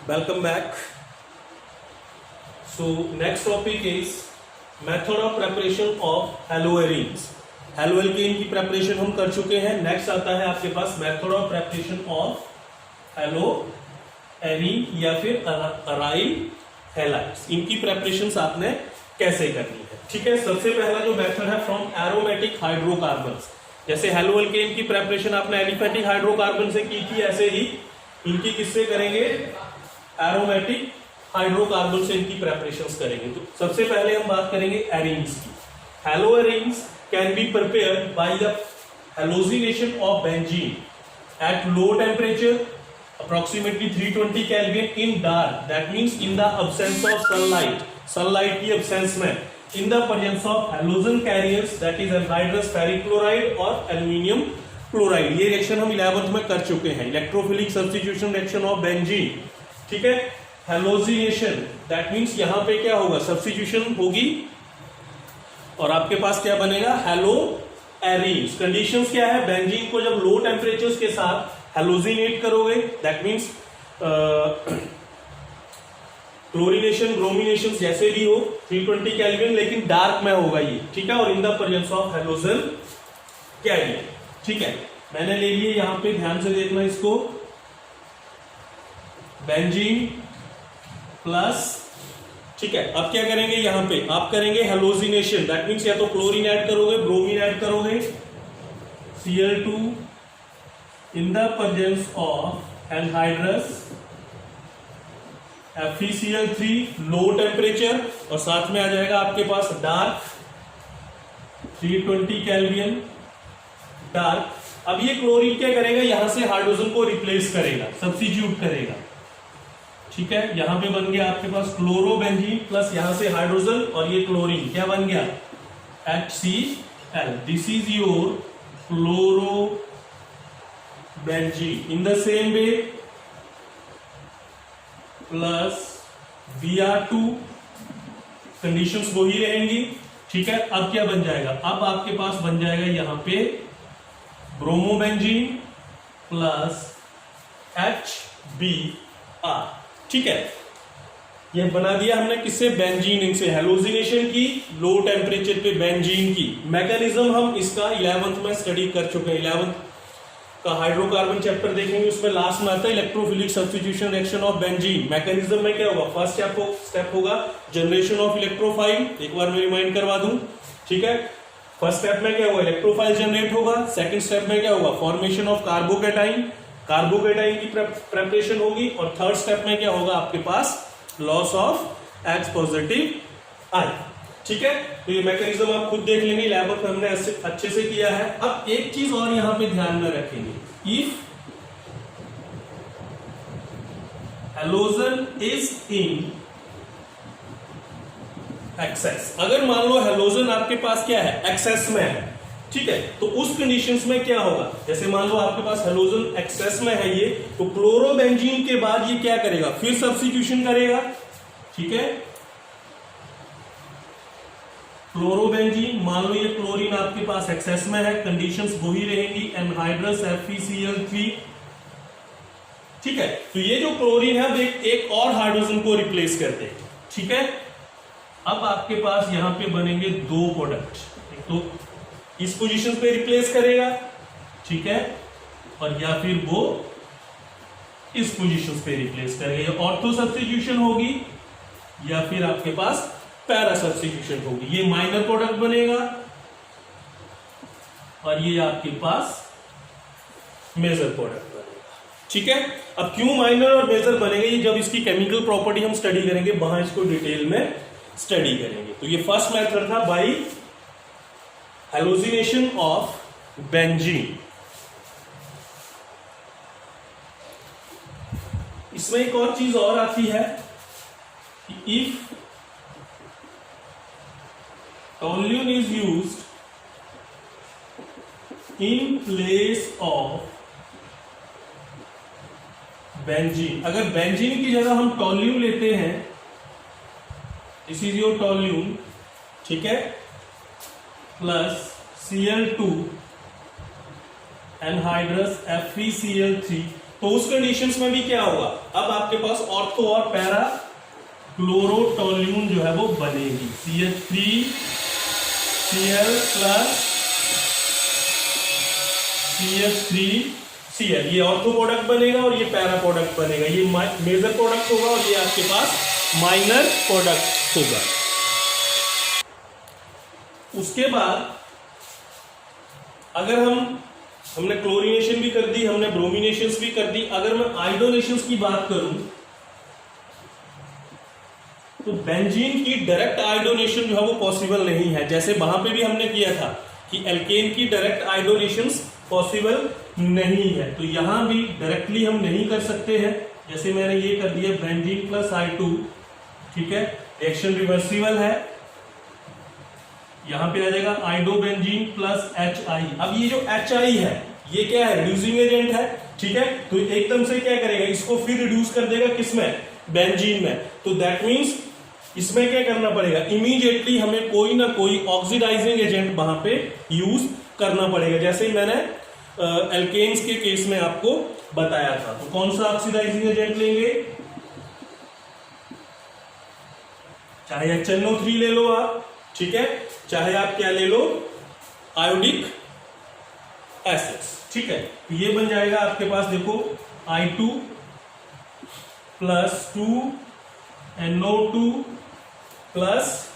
Welcome back. So next topic is method of preparation of haloarenes. Haloalkane की preparation हम कर चुके हैं. नेक्स्ट आता है आपके पास method of preparation of haloarene या फिर अराइल हैलाइड्स. इनकी प्रेपरेशन आपने कैसे करनी है. ठीक है, सबसे पहला जो मेथड है फ्रॉम एरोमेटिक हाइड्रोकार्बन्स. जैसे हेलोएल्केन की प्रेपरेशन आपने एलिफेटिक हाइड्रोकार्बन से की थी, ऐसे ही इनकी किससे करेंगे, एरोमेटिक हाइड्रोकार्बन से इनकी प्रेपरेशंस करेंगे. तो सबसे पहले हम बात करेंगे एरीन्स की. Haloarenes can be prepared by the halogenation of benzene at low temperature, approximately 320 Kelvin, in dark, that means in the absence of sunlight, sunlight की absence में, in the presence of halogen carriers, that is anhydrous ferric chloride और aluminium chloride. ये reaction हम 11th में कर चुके हैं, electrophilic substitution reaction of benzene. ठीक है, हेलोजिनेशन दैट मीन्स यहां पे क्या होगा, सब्स्टिट्यूशन होगी और आपके पास क्या बनेगा, हेलोएरीन्स. कंडीशंस क्या है, बेंजीन को जब लो टेम्परेचर्स के साथ हेलोजिनेट करोगे, दैट मीन्स क्लोरीनेशन ब्रोमिनेशन जैसे भी हो 320 केल्विन, लेकिन डार्क में होगा ये. ठीक है, और in the presence of halogen carrier. ठीक है, मैंने ले लिए यहां पे, ध्यान से देखना इसको. बेंजीन प्लस, ठीक है, अब क्या करेंगे, यहां पे आप करेंगे हेलोजिनेशन. दैट मीन्स या तो क्लोरीन ऐड करोगे, ब्रोमीन ऐड करोगे, Cl2 in the presence of anhydrous FeCl3 low temperature, और साथ में आ जाएगा आपके पास डार्क 320 केल्विन डार्क. अब ये क्लोरीन क्या करेगा, यहां से हाइड्रोजन को रिप्लेस करेगा, सब्स्टिट्यूट करेगा. ठीक है, यहां पे बन गया आपके पास क्लोरोबेंजीन प्लस यहां से हाइड्रोजन, और ये क्लोरीन क्या बन गया, HCl. This is your chlorobenzene. In the same way plus Br2, conditions वही रहेंगी. ठीक है, अब क्या बन जाएगा, अब आपके पास बन जाएगा यहां पे ब्रोमोबेंजीन प्लस HBr. ठीक है, ये बना दिया हमने किससे, बेंजीन से. हेलोजिनेशन की लो टेम्परेचर पे बेंजीन की. मैकेनिज्म हम इसका 11th में स्टडी कर चुके हैं. 11th का हाइड्रोकार्बन चैप्टर देखेंगे, उसमें लास्ट में आता है electrophilic substitution reaction of benzene. Mechanism में क्या होगा, फर्स्ट स्टेप होगा जनरेशन ऑफ इलेक्ट्रोफाइल. एक बार मैं रिमाइंड करवा दूं. ठीक है, फर्स्ट स्टेप में क्या होगा, इलेक्ट्रोफाइल जनरेट होगा. सेकंड स्टेप में क्या होगा, फॉर्मेशन ऑफ कार्बोकेटाइन, कार्बोकेटाइन की प्रेपरेशन होगी. और थर्ड स्टेप में क्या होगा, आपके पास loss of H positive ion. ठीक है, तो ये मैकेनिज्म आप खुद देख लेंगे, 11th में हमने अच्छे से किया है. अब एक चीज और यहां पे ध्यान में रखेंगे, if halogen is in excess. अगर मान लो हेलोजन आपके पास क्या है, एक्सेस में है. ठीक है, तो उस कंडीशंस में क्या होगा, जैसे मान लो आपके पास हेलोजन एक्सेस में है ये, तो क्लोरोबेंजीन के बाद ये क्या करेगा, फिर सब्स्टिट्यूशन करेगा. ठीक है, क्लोरोबेंजीन, मान लो ये क्लोरीन आपके पास एक्सेस में है, कंडीशंस वही रहेंगी, एनहाइड्रस FeCl3. ठीक है, तो ये जो क्लोरीन है अब एक और हाइड्रोजन को रिप्लेस कर देगा. ठीक है, अब आपके पास यहां पे बनेंगे दो प्रोडक्ट. एक तो इस पोजीशन पे रिप्लेस करेगा, ठीक है, और या फिर वो इस पोजीशन पे रिप्लेस करेगा. ऑर्थो सब्स्टिट्यूशन होगी या फिर आपके पास पैरा सब्स्टिट्यूशन होगी. ये माइनर प्रोडक्ट बनेगा और ये आपके पास मेजर प्रोडक्ट बनेगा. ठीक है, अब क्यों माइनर और मेजर बनेंगे, ये जब इसकी केमिकल प्रॉपर्टी हम स्टडी करेंगे, वहां इसको डिटेल में स्टडी करेंगे. तो ये फर्स्ट मेथड था बाई हेलोजिनेशन ऑफ बेंजीन. इसमें एक और चीज और आती है, if toluene is used in place of benzene. अगर बेंजीन की जगह हम टोल्यून लेते हैं, दिस इज योर टोल्यून. ठीक है, प्लस Cl2 एनहाइड्रस FeCl3, तो उस कंडीशंस में भी क्या होगा, अब आपके पास ऑर्थो और पैरा क्लोरोटोल्यून जो है वो बनेगी, CH3Cl प्लस CH3Cl, ये ऑर्थो प्रोडक्ट बनेगा और ये पैरा प्रोडक्ट बनेगा, ये मेजर प्रोडक्ट होगा और ये आपके पास माइनर प्रोडक्ट होगा। उसके बाद अगर हमने क्लोरीनेशन भी कर दी, हमने ब्रोमिनेशंस भी कर दी, अगर मैं आयोडोनेशंस की बात करूं तो बेंजीन की डायरेक्ट आयोडोनेशन जो है वो पॉसिबल नहीं है, जैसे वहां पे भी हमने किया था कि एल्केन की डायरेक्ट आयोडोनेशंस पॉसिबल नहीं है, तो यहां भी डायरेक्टली हम नहीं कर सकते हैं। जैसे मैंने ये कर दिया बेंजीन प्लस I2, ठीक है, रिएक्शन रिवर्सिबल है, यहां पे आ जाएगा आइडोबेंजीन प्लस HI। अब ये जो HI है ये क्या है, रिड्यूसिंग एजेंट है, ठीक है, तो एकदम से क्या करेगा, इसको फिर रिड्यूस कर देगा किसमें, बेंजीन में, तो दैट मींस इसमें क्या करना पड़ेगा, इमीडिएटली हमें कोई ना कोई ऑक्सीडाइजिंग एजेंट वहां पे यूज करना पड़ेगा, जैसे मैंने एल्केन्स के केस में आपको बताया था। तो कौन सा ऑक्सीडाइजिंग एजेंट लेंगे, चाहे HNO3 ले लो आप, ठीक है, चाहे आप क्या ले लो, आयोडिक एसिड्स, ठीक है, तो ये बन जाएगा आपके पास, देखो I2 plus 2NO2 plus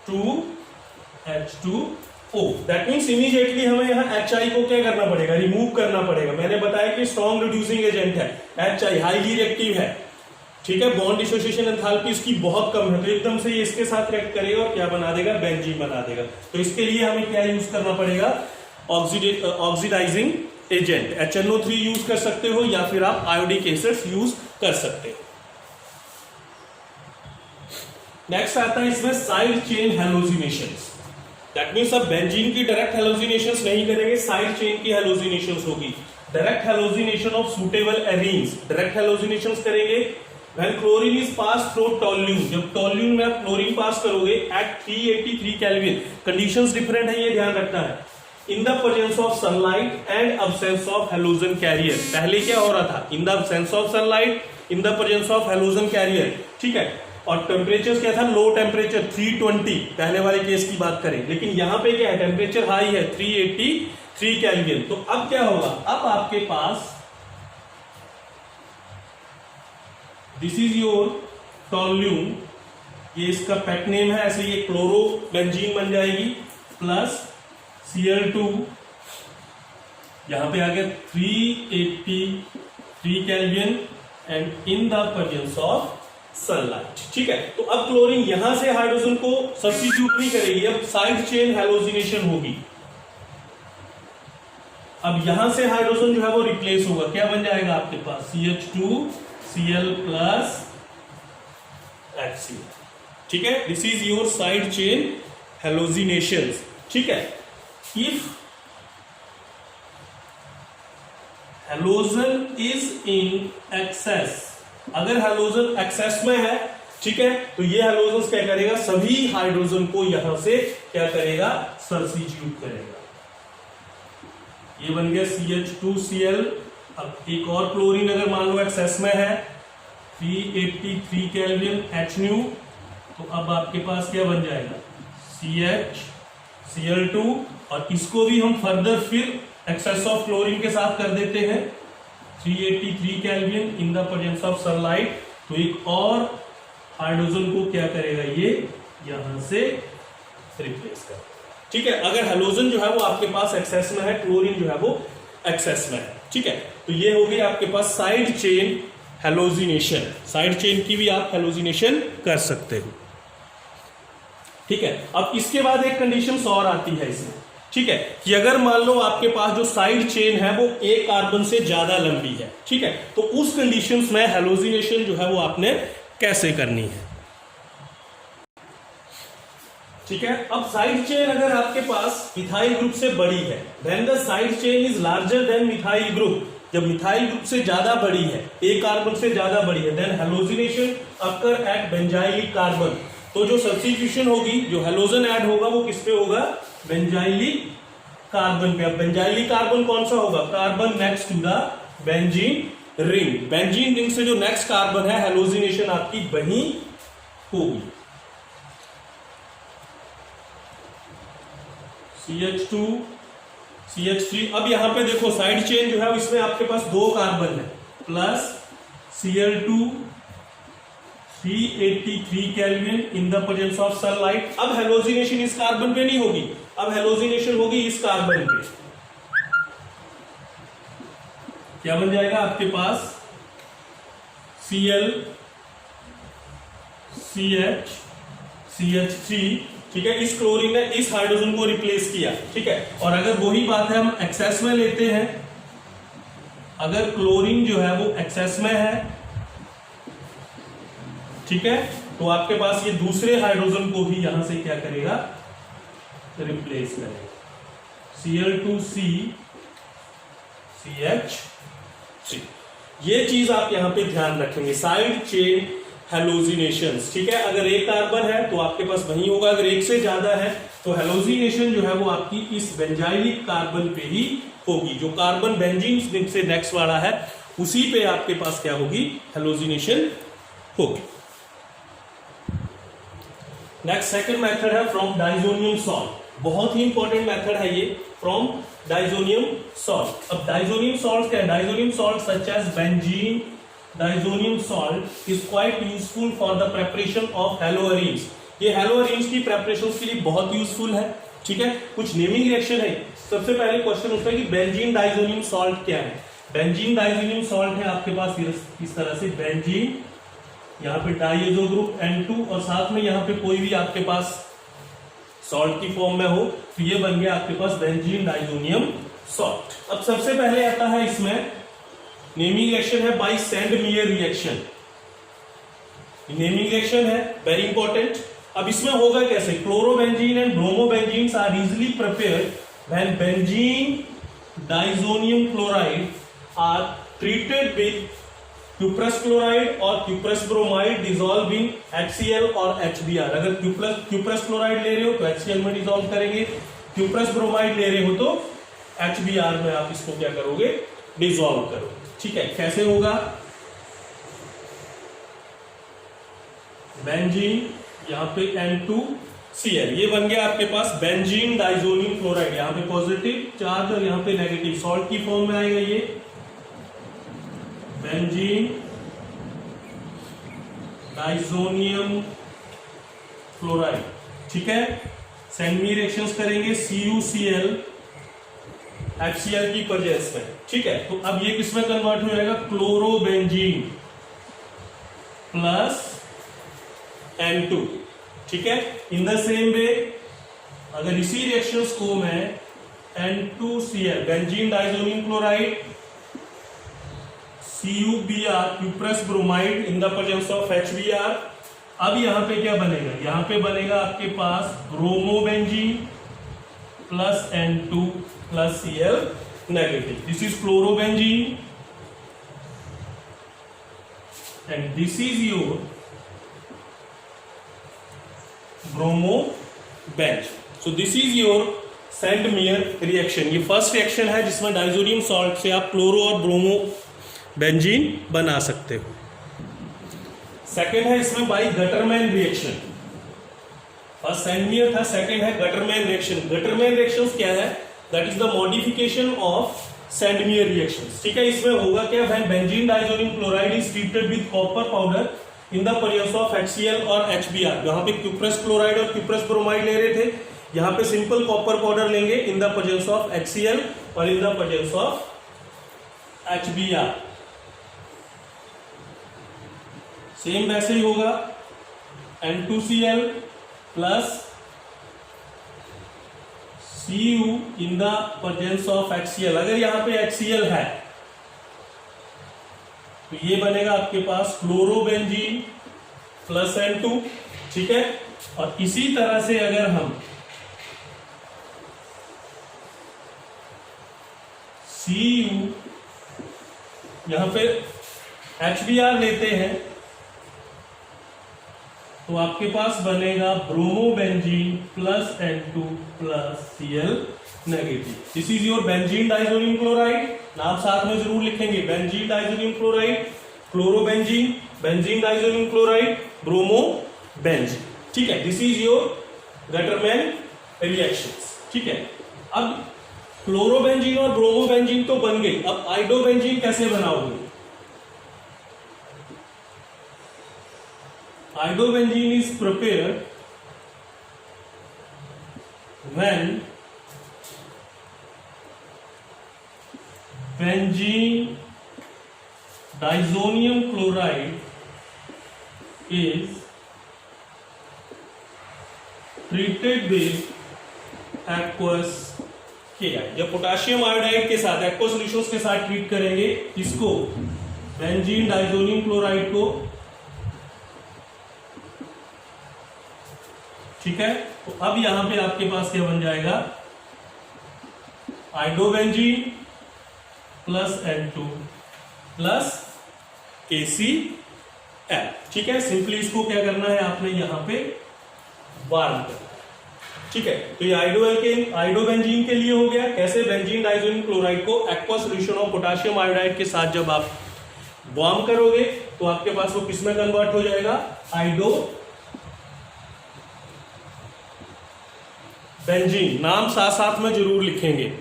2H2O। That means immediately हमें यहाँ HI को क्या करना पड़ेगा, रिमूव करना पड़ेगा। मैंने बताया कि स्ट्रॉन्ग रिड्यूसिंग एजेंट है, HI हाईली रिएक्टिव है, ठीक है, बॉन्ड डिसोसिएशन एंथैल्पी इसकी बहुत कम है, तो एकदम से ये इसके साथ रिएक्ट करेगा और क्या बना देगा, बेंजीन बना देगा। तो इसके लिए हमें क्या यूज करना पड़ेगा, ऑक्सीडाइजिंग एजेंट, HNO3 यूज कर सकते हो या फिर आप आयोडिक एसिड्स यूज कर सकते हो। नेक्स्ट आता है इसमें side chain halogenations. That means अब बेंजीन की डायरेक्ट हैलोजिनेशंस नहीं करेंगे, साइड चेन की हैलोजिनेशंस होगी। Direct halogenation of suitable arenes, direct halogenations करेंगे when chlorine is passed through toluene, जब टोल्यून में आप क्लोरीन पास करोगे at 383 केल्विन, कंडीशंस डिफरेंट है, ये ध्यान रखना है। In the presence of sunlight and absence of halogen carrier, पहले क्या हो रहा था, in the absence of sunlight, in the presence of halogen carrier, ठीक है, और टेम्परेचर क्या था, लो टेम्परेचर 320, पहले वाले केस की बात करें, लेकिन यहां पे क्या है, टेम्परेचर हाई है 383 केल्विन। तो अब क्या होगा, अब आपके पास दिस इज योर टोल्यून, ये इसका पेट नेम है, ऐसे ये क्लोरोबेंजीन बन जाएगी, प्लस Cl2, यहां पे आ गया 383 kelvin and in the presence of sunlight, ठीक है। तो अब क्लोरीन यहां से हाइड्रोजन को सब्स्टिट्यूट नहीं करेगी, अब साइड चेन हैलोजिनेशन होगी। अब यहां से हाइड्रोजन जो है वो रिप्लेस होगा, क्या बन जाएगा आपके पास, CH2Cl प्लस HCl, ठीक है, this is your side chain halogenations, ठीक है। If halogen is in excess, अगर हैलोजन एक्सेस में है, ठीक है, तो ये हैलोजन क्या करेगा, सभी हाइड्रोजन को यहां से क्या करेगा, सब्स्टिट्यूट करेगा। ये बन गया CH2Cl। अब एक और क्लोरीन अगर मान लो एक्सेस में है, 383 केल्विन HNu, तो अब आपके पास क्या बन जाएगा, CH Cl2, और इसको भी हम फर्दर फिर एक्सेस ऑफ क्लोरीन के साथ कर देते हैं 383 kelvin in the presence of sunlight, तो एक और हाइड्रोजन को क्या करेगा, ये यहां से रिप्लेस कर, ठीक है। अगर हैलोजन जो है वो आपके पास एक्सेस में है, क्लोरीन जो है वो एक्सेस में है, ठीक है, तो ये हो गई आपके पास side chain halogenation. Side chain की भी आप हैलोजिनेशन कर सकते हो, ठीक है। अब इसके बाद एक कंडीशन और आती है इसमें, ठीक है, कि अगर मान लो आपके पास जो साइड चेन है वो एक कार्बन से ज्यादा लंबी है, ठीक है, तो उस कंडीशंस में हैलोजिनेशन जो है वो आपने कैसे करनी है, ठीक है। अब साइड चेन अगर आपके पास मिथाइल ग्रुप से बड़ी है, then the side chain is larger than methyl group, जब मिथाइल ग्रुप से ज्यादा बड़ी है, एक कार्बन से ज्यादा बड़ी है, then halogenation occur at benzylic carbon, तो जो सब्स्टिट्यूशन होगी, जो हैलोजन ऐड होगा वो किस पे होगा, बेंजाइलिक कार्बन पे। अब बेंजाइलिक कार्बन कौन सा होगा, carbon next to the benzene ring. Benzene ring से जो नेक्स्ट कार्बन है हेलोजिनेशन आपकी वही होगी। CH2 CH3। अब यहां पे देखो साइड चेन जो है इसमें आपके पास दो कार्बन है, plus Cl2 383 kelvin in the presence of sunlight. अब हेलोजिनेशन इस कार्बन पे नहीं होगी, अब हेलोजिनेशन होगी इस कार्बन पे। क्या बन जाएगा आपके पास Cl CH CH3, ठीक है। इस क्लोरीन ने इस हाइड्रोजन को रिप्लेस किया, ठीक है। और अगर वही बात है हम एक्सेस में लेते हैं, अगर क्लोरीन जो है वो एक्सेस में है, ठीक है, तो आपके पास ये दूसरे हाइड्रोजन को भी यहां से क्या करेगा, रिप्लेस करेगा। Cl2C CH3। ये चीज आप यहां पे ध्यान रखेंगे, साइड चेन हेलोजिनेशंस, ठीक है। अगर एक कार्बन है तो आपके पास वही होगा, अगर एक से ज्यादा है तो हेलोजिनेशन जो है वो आपकी इस बेंजाइलिक कार्बन पे ही होगी। जो कार्बन बेंजीन से नेक्स्ट वाला है उसी पे आपके पास क्या होगी, हेलोजिनेशन होगी। नेक्स्ट सेकंड मेथड है फ्रॉम डाइजोनियम सॉल्ट। बहुत ही इंपॉर्टेंट मेथड है ये, फ्रॉम डाइजोनियम सॉल्ट। अब डाइजोनियम सॉल्ट क्या है, diazonium salt such as benzene diazonium salt is quite useful for the preparation of haloarenes. ये हेलोअरीन्स की प्रेपरेशन के लिए बहुत यूजफुल है, ठीक है। कुछ नेमिंग रिएक्शन है। सबसे पहले क्वेश्चन उठता है कि बेंजीन डाइजोनियम सॉल्ट क्या है। बेंजीन डाइजोनियम सॉल्ट है आपके पास इस तरह से, बेंजीन, यहाँ पे डाइएजो ग्रुप N2 और साथ में यहाँ पे कोई भी आपके पास सॉल्ट की फॉर्म में हो, तो ये बन गया आपके पास बेंजीन डाइजोनियम सॉल्ट। अब सबसे पहले आता है इसमें नेमिंग रिएक्शन है by Sandmeyer reaction. Naming reaction है वेरी इंपॉर्टेंट। अब इसमें होगा कैसे, chlorobenzene and bromobenzene are easily prepared when benzene diazonium chloride are treated with cuprous chloride और cuprous bromide dissolve in HCl और HBr। अगर क्यूप्रस क्लोराइड ले रहे हो तो HCl में डिसॉल्व करेंगे, क्यूप्रस ब्रोमाइड ले रहे हो तो HBr में आप इसको क्या करोगे, डिसॉल्व करोगे, ठीक है। कैसे होगा, बेंजीन यहां पे N2Cl, ये बन गया आपके पास बेंजीन डाइजोनियम क्लोराइड। यहां पे पॉजिटिव चार्ज और यहां पे नेगेटिव, सॉल्ट की फॉर्म में आएगा ये बेंजीन डाइजोनियम क्लोराइड, ठीक है। सैंडमेयर रिएक्शंस करेंगे CuCl HCl की प्रेजेंस में, ठीक है। तो अब ये किसमें कन्वर्ट हो जाएगा, क्लोरोबेंजीन प्लस N2, ठीक है। इन द सेम वे अगर इसी रिएक्शंस को मैं N2Cl benzene diazonium chloride CuBr cuprous bromide in the presence of HBr, अब यहां पे क्या बनेगा, यहां पे बनेगा आपके पास bromobenzene plus N2 plus Cl negative. This is chlorobenzene and this is your bromobenzene. So this is your Sandmeyer reaction. ये फर्स्ट रिएक्शन है जिसमें डाइजोनियम सॉल्ट से आप क्लोरो और ब्रोमो बेंजीन बना सकते हो। सेकेंड है इसमें by Gattermann reaction. First Sandmeyer था, सेकेंड है गटरमैन रिएक्शन। गटरमैन रिएक्शन क्या है, that is the modification of Sandmeyer reaction, ठीक है। इसमें होगा क्या, when benzene diazonium chloride is treated with copper powder in the presence of HCl और HBr। यहाँ पे क्यूप्रस क्लोराइड और क्यूप्रस ब्रोमाइड ले रहे थे, यहाँ पे सिंपल कॉपर पाउडर लेंगे इन द प्रेजेंस ऑफ HCl और in the presence of HBr। Same वैसे ही होगा, N2Cl plus Cu in the presence of HCl। अगर यहां पे HCl है तो ये बनेगा आपके पास क्लोरोबेंजीन प्लस N2, ठीक है। और इसी तरह से अगर हम Cu यहां पे HBr लेते हैं तो आपके पास बनेगा bromobenzene plus N2 plus Cl negative. This is your benzene diazonium chloride नाम साथ में जरूर लिखेंगे, benzene diazonium chloride, chlorobenzene, benzene diazonium chloride, bromo benzene. ठीक है, this is your Gattermann reactions. ठीक है, अब क्लोरोबेंजीन और ब्रोमोबेंजीन तो बन गई, अब आइडोबेंजीन कैसे बनाओगे? Iodobenzene is prepared when benzene diazonium chloride is treated with aqueous KI। जब पोटेशियम आयोडाइड के साथ एक्वा सॉल्यूशंस के साथ ट्रीट करेंगे इसको, बेंजीन डाइजोनियम क्लोराइड को, ठीक है, तो अब यहां पे आपके पास क्या बन जाएगा, iodobenzene plus N2 plus KCl। ठीक है, सिंपली इसको क्या करना है आपने यहां पे वार्म करना है। ठीक है, तो ये आइडोबेंजीन के लिए हो गया। कैसे? बेंजीन डाइजोनियम क्लोराइड को aqua solution of potassium iodide के साथ जब आप वार्म करोगे तो आपके पास वो किसमें कन्वर्ट हो जाएगा, बेंजीन। नाम साथ साथ में जरूर लिखेंगे।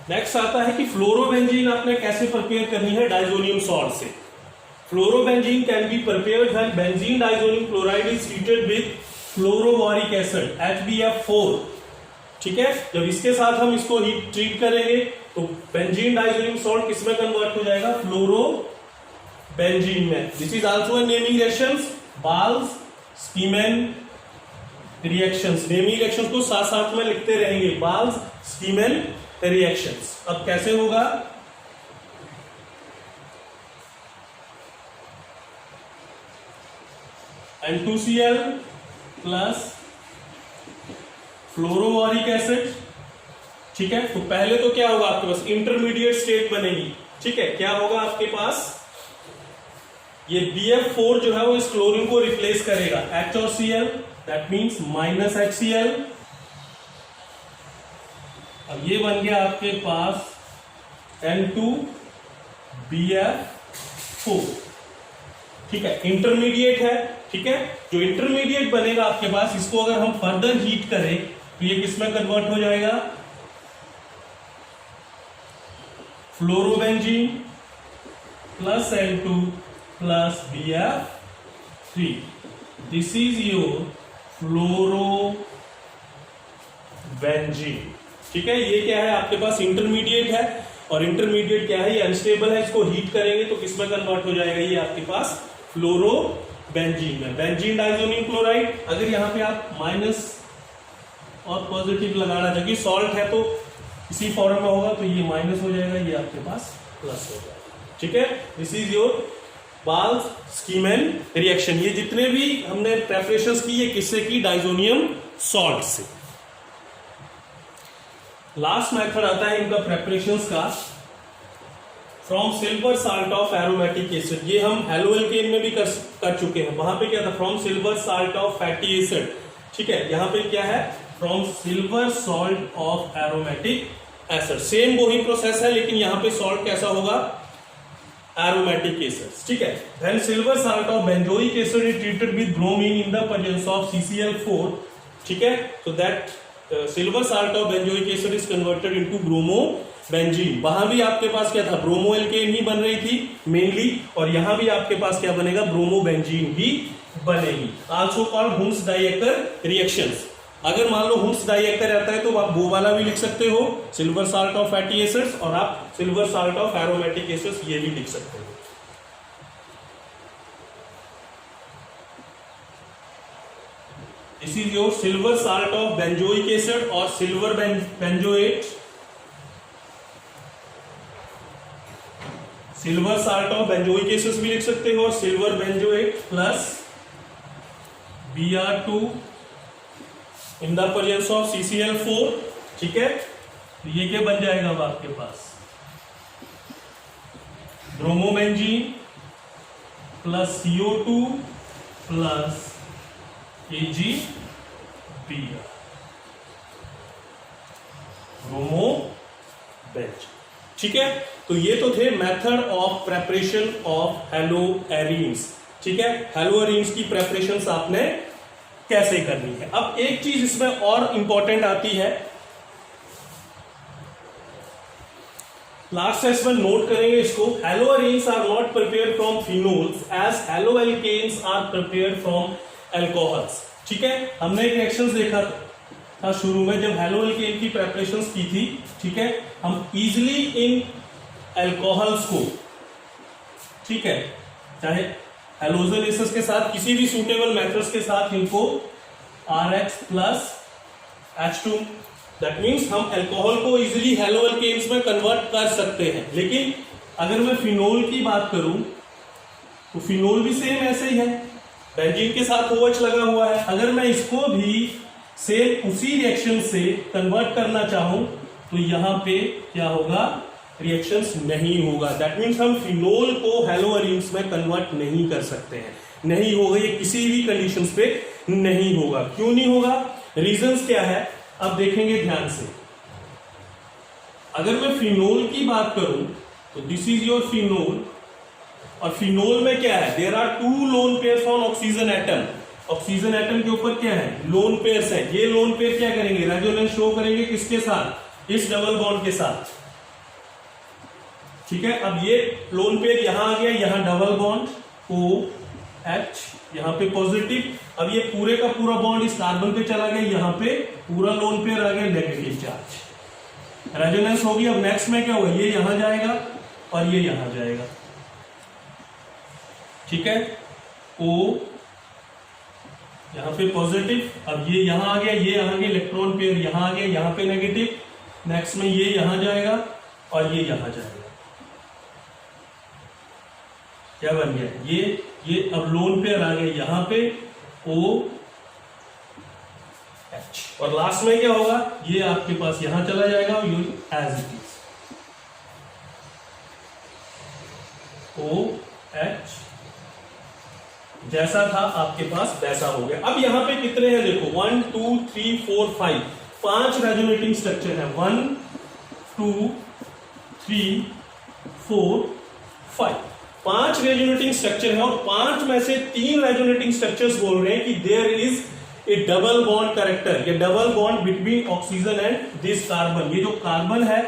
नेक्स्ट आता है कि फ्लोरोबेंजीन आपने कैसे प्रिपेयर करनी है डाइजोनियम सॉल्ट से। Fluorobenzene can be prepared when benzene diazonium chloride is treated with fluoroboric acid HbF4। ठीक है, जब इसके साथ हम इसको हीट ट्रीट करेंगे तो बेंजीन डाइजोनियम सॉल्ट किसमें कन्वर्ट हो जाएगा, फ्लोरोबेंजीन में। This is also a naming reactions, Balz Schiemann reactions. Naming reactions को साथ साथ में लिखते रहेंगे, बाल्स स्कीमैन रिएक्शंस। अब कैसे होगा, N2Cl प्लस फ्लोरोबोरिक एसिड। ठीक है, तो पहले तो क्या होगा आपके पास, इंटरमीडिएट स्टेट बनेगी। ठीक है, क्या होगा आपके पास, ये BF4 जो है वो इस क्लोरीन को रिप्लेस करेगा, H और Cl, that means minus HCl। अब ये बन गया आपके पास N2BF4। ठीक है, इंटरमीडिएट है। ठीक है, जो इंटरमीडिएट बनेगा आपके पास, इसको अगर हम फर्दर हीट करें तो ये किसमें कन्वर्ट हो जाएगा, fluorobenzene plus N2 plus BF3। This is your fluorobenzene. ठीक है, ये क्या है आपके पास, इंटरमीडिएट है, और इंटरमीडिएट क्या है, ये अनस्टेबल है। इसको हीट करेंगे तो किसमें कन्वर्ट हो जाएगा, ये आपके पास फ्लोरोबेंजीन में। बेंजीन डाइजोनियम क्लोराइड, अगर यहां पे आप माइनस और पॉजिटिव लगाना चाहिए, सॉल्ट है तो इसी फॉर्म में होगा, तो ये माइनस हो जाएगा, ये आपके पास प्लस हो जाएगा। ठीक है, दिस इज योर बाल्स स्कीमैन रिएक्शन। ये जितने भी हमने प्रेपरेशंस की, ये किससे की, डाइजोनियम सॉल्ट से। लास्ट मेथड आता है इनका प्रेपरेशंस का, from silver salt of aromatic acid. ये हम हेलोएल्केन में भी कर चुके हैं। वहां पे क्या था, from silver salt of fatty acid. ठीक है, यहां पे क्या है, from silver salt of aromatic acid. Same वही प्रोसेस है, लेकिन यहां पे सॉल्ट कैसा होगा, एरोमेटिक एसिड्स। ठीक है, then silver salt of benzoic acid is treated with bromine in the presence of CCl4। ठीक है, so that silver salt of benzoic acid is converted into bromobenzene. वहां भी आपके पास क्या था, ब्रोमो एल्केन ही बन रही थी मेनली, और यहां भी आपके पास क्या बनेगा, ब्रोमोबेंजीन ही बनेगी। Also called Hunsdiecker reactions. अगर मान लो हुम्स डाइएकर रहता है तो आप वो वाला भी लिख सकते हो, silver salt of fatty acids, और आप silver salt of aromatic acids ये भी लिख सकते हो। This is your silver salt of benzoic acid और silver benzoate. Silver salt of benzoic acid भी लिख सकते हो, और silver benzoate plus Br2 in the presence of CCl4। ठीक है, ये क्या बन जाएगा अब आपके पास, bromobenzene plus CO2 plus AgBr, bromobenzene. Bench. ठीक है, तो ये तो थे method of preparation of haloarenes. ठीक है, हेलोएरीन्स की प्रेपरेशन आपने कैसे करनी है। अब एक चीज इसमें और इंपॉर्टेंट आती है, लास्ट सेशन में नोट करेंगे इसको। Haloarenes are not prepared from phenols as haloalkanes are prepared from alcohols. ठीक है, हमने एक रिएक्शंस देखा था शुरू में जब हेलोएल्केन की प्रेपरेशंस की थी। ठीक है, हम इजिली इन अल्कोहल्स को, ठीक है, चाहे हेलोजन एसिड्स के साथ किसी भी सूटेबल मेथड्स के साथ इनको RH plus H2, that means हम अल्कोहल को इजिली हेलोएल्केन्स में कन्वर्ट कर सकते हैं। लेकिन अगर मैं फिनोल की बात करूं तो फिनोल भी सेम ऐसे ही है, बेंजीन के साथ OH लगा हुआ है। अगर मैं इसको भी सेम उसी रिएक्शन से कन्वर्ट करना चाहूं तो यहां पे क्या होगा, रिएक्शंस नहीं होगा। दैट मीन्स हम फिनोल को हेलोएरीन्स में कन्वर्ट नहीं कर सकते हैं, नहीं होगा, ये किसी भी कंडीशंस पे नहीं होगा। क्यों नहीं होगा, रीजंस क्या है, अब देखेंगे ध्यान से। अगर मैं फिनोल की बात करूं तो दिस इज योर फिनोल, और फिनोल में क्या है, there are 2 lone pairs on oxygen atom. Oxygen atom के ऊपर क्या है, लोन पेयर्स है। ये लोन पेयर क्या करेंगे, रेजोनेंस शो करेंगे किसके साथ, इस डबल बॉन्ड के साथ। ठीक है, अब ये लोन पेयर यहां आ गया, यहां डबल बॉन्ड OH, यहां पे पॉजिटिव। अब ये पूरे का पूरा बॉन्ड इस कार्बन पे चला गया, यहां पे पूरा लोन पेयर आ गया नेगेटिव चार्ज, रेजोनेंस होगी। अब नेक्स्ट में क्या होगा, ये यहां जाएगा और ये यहां जाएगा। ठीक है, O यहां पे पॉजिटिव, अब ये यहां आ गया, ये यहां गया, इलेक्ट्रॉन पेयर यहां आ गया, यहां पे नेगेटिव। नेक्स्ट में ये यहां जाएगा और ये यहां जाएगा। क्या बन गया, ये अब लोन पेयर आ गया यहां पे OH, और लास्ट में क्या होगा, ये आपके पास यहां चला जाएगा और एज इट इज OH जैसा था आपके पास वैसा हो गया। अब यहां पे कितने हैं देखो, 1 2 3 4 5, 5 रेजोनेटिंग स्ट्रक्चर है। 1 2 3 4 5, 5 रेजोनेटिंग स्ट्रक्चर है, और 5 में से 3 रेजोनेटिंग स्ट्रक्चर्स बोल रहे हैं कि there is a double bond character, ये double bond between oxygen and this carbon. ये जो कार्बन है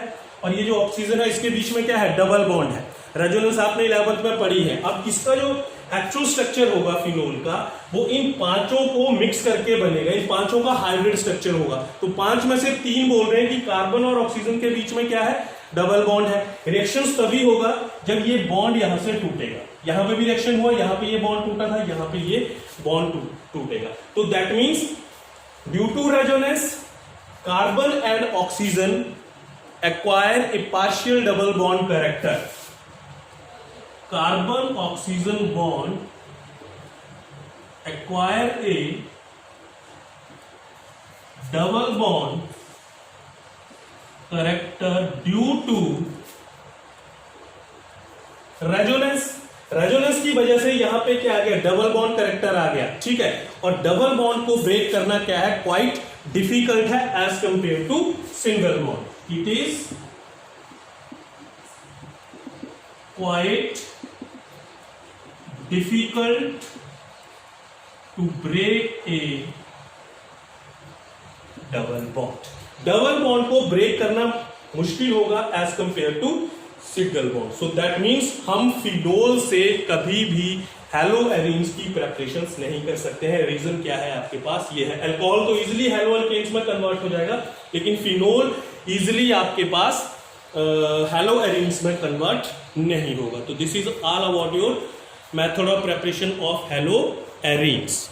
और ये जो ऑक्सीजन है, इसके बीच में क्या है, डबल बॉन्ड है। रेजोनेंस आपने 11th में पढ़ी है। अब इसका जो एक्चुअल स्ट्रक्चर होगा फिनोल का, वो इन 5 को मिक्स करके बनेगा, इन 5 का हाइब्रिड स्ट्रक्चर होगा। तो 5 में से 3 बोल रहे हैं कि कार्बन और ऑक्सीजन के बीच में क्या है, डबल बॉन्ड है। रिएक्शंस तभी होगा जब ये बॉन्ड यहां से टूटेगा। यहां पे भी रिएक्शन हुआ, यहां पे ये बॉन्ड टूटा था, यहां पे ये बॉन्ड टूटेगा। तो that means due to resonance carbon and oxygen acquire a partial double bond character. Carbon oxygen bond acquire a double bond character due to resonance. Resonance की वजह से यहां पे क्या आ गया, डबल बॉन्ड कैरेक्टर आ गया। ठीक है, और डबल बॉन्ड को ब्रेक करना क्या है, क्वाइट डिफिकल्ट है as compare to single bond. It is quite difficult to break a double bond. Double bond को ब्रेक करना मुश्किल होगा as compare to single bond. So that means हम फिनोल से कभी भी हेलोएरीन्स की प्रेपरेशंस नहीं कर सकते हैं। रीजन क्या है आपके पास, ये है, अल्कोहल तो इजिली हेलोएल्केन्स में कन्वर्ट हो जाएगा, लेकिन फिनोल इजिली आपके पास हेलोएरीन्स में कन्वर्ट नहीं होगा। तो this is all about your method of preparation of haloarenes.